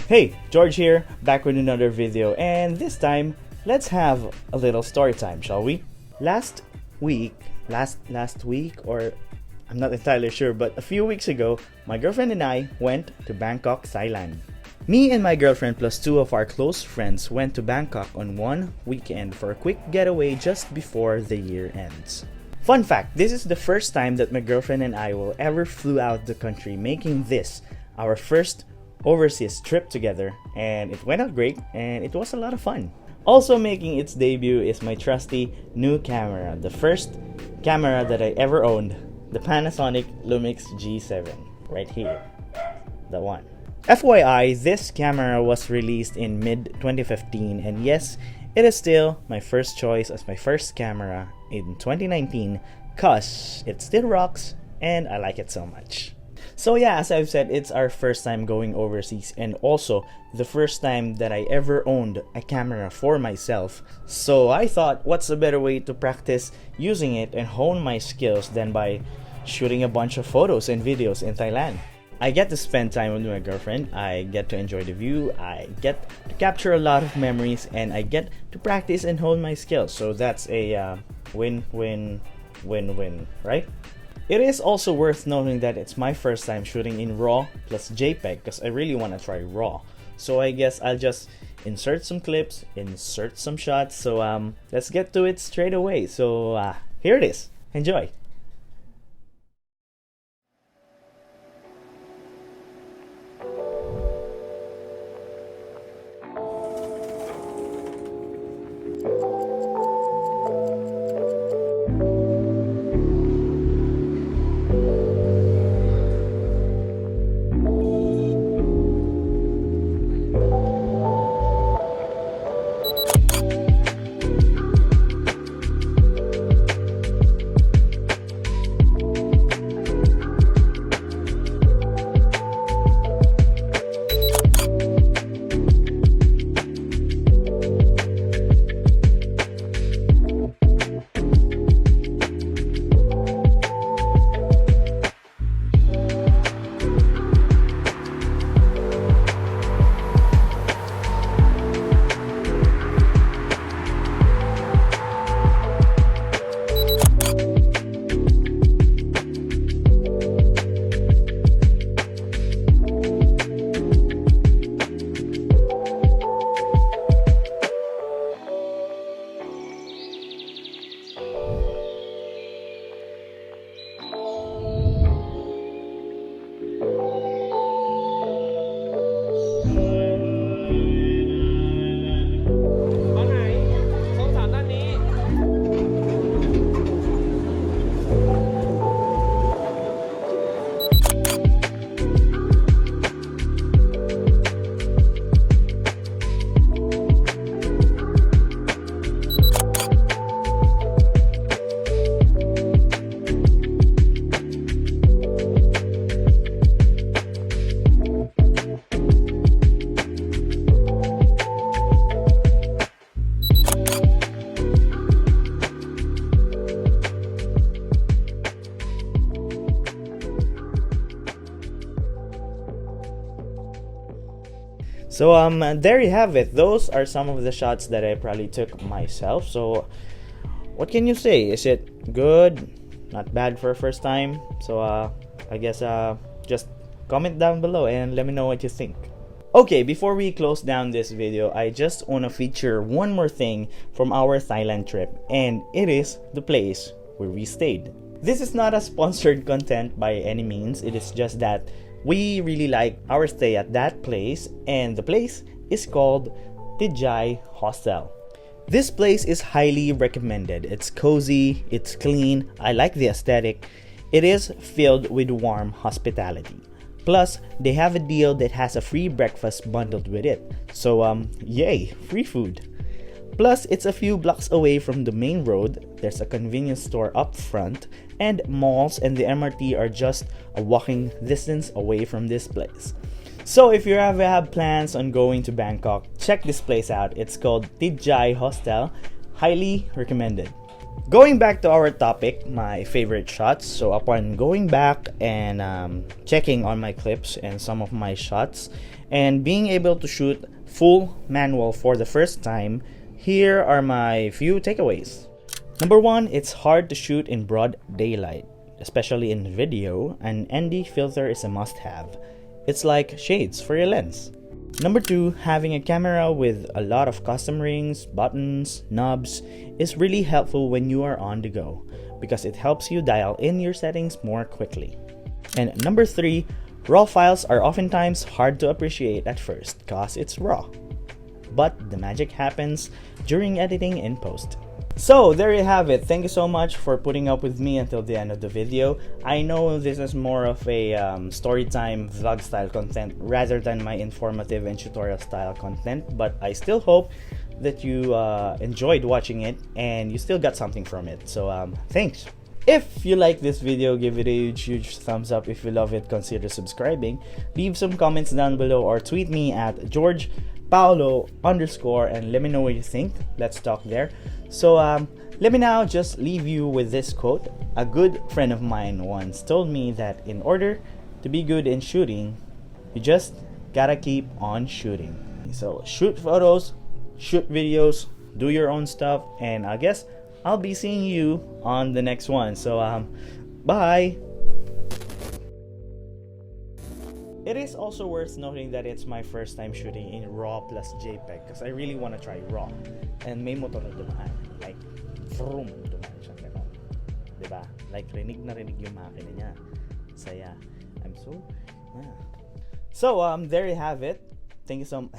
Hey, George here, back with another video, and this time, let's have a little story time, shall we? Last week, or I'm not entirely sure, but a few weeks ago, my girlfriend and I went to Bangkok, Thailand. Me and my girlfriend plus two of our close friends went to Bangkok on one weekend for a quick getaway just before the year ends. Fun fact, this is the first time that my girlfriend and I will ever flew out the country, making this our first overseas trip together, and it went out great and it was a lot of fun. Also making its debut is my trusty new camera, the first camera that I ever owned, the Panasonic Lumix G7, right here, the one. FYI, this camera was released in mid-2015, and yes, it is still my first choice as my first camera in 2019 cause it still rocks and I like it so much. So yeah, as I've said, it's our first time going overseas and also the first time that I ever owned a camera for myself. So I thought, what's a better way to practice using it and hone my skills than by shooting a bunch of photos and videos in Thailand. I get to spend time with my girlfriend, I get to enjoy the view, I get to capture a lot of memories, and I get to practice and hone my skills. So that's a win-win-win-win, right? It is also worth noting that it's my first time shooting in RAW plus JPEG because I really want to try RAW. So I guess I'll just insert some clips, insert some shots. So let's get to it straight away. So here it is. Enjoy. So there you have it. Those are some of the shots that I probably took myself. So what can you say? Is it good? Not bad for a first time? So I guess just comment down below and let me know what you think. Okay, before we close down this video, I just want to feature one more thing from our Thailand trip, and it is the place where we stayed. This is not a sponsored content by any means. It is just that we really like our stay at that place, and the place is called Joji Hostel. This place is highly recommended. It's cozy, it's clean, I like the aesthetic. It is filled with warm hospitality. Plus, they have a deal that has a free breakfast bundled with it. So yay, free food. Plus, it's a few blocks away from the main road. There's a convenience store up front, and malls and the MRT are just a walking distance away from this place. So if you ever have plans on going to Bangkok, check this place out. It's called Joji Hostel. Highly recommended. Going back to our topic, my favorite shots. So upon going back and checking on my clips and some of my shots and being able to shoot full manual for the first time, here are my few takeaways. Number one, it's hard to shoot in broad daylight, especially in video. An ND filter is a must-have. It's like shades for your lens. Number two, having a camera with a lot of custom rings, buttons, knobs is really helpful when you are on the go because it helps you dial in your settings more quickly. And number three, raw files are oftentimes hard to appreciate at first because it's raw. But the magic happens during editing in post. So there you have it. Thank you so much for putting up with me until the end of the video. I know this is more of a story time vlog style content rather than my informative and tutorial style content, but I still hope that you enjoyed watching it and you still got something from it. So thanks. If you like this video, give it a huge thumbs up. If you love it, consider subscribing. Leave some comments down below or tweet me at George Paulo_ and let me know what you think. Let's talk there. So let me now just leave you with this quote. A good friend of mine once told me that in order to be good in shooting, you just gotta keep on shooting. So shoot photos, shoot videos, do your own stuff, and I guess I'll be seeing you on the next one. So bye. It is also worth noting that it's my first time shooting in RAW plus JPEG because I really want to try RAW. And may motor na dumaan. Like, vroom, dumaan siya gano'n. Diba? Like, rinig na rinig yung makina niya. Saya. I'm so, yeah. So, there you have it. Thank you so much.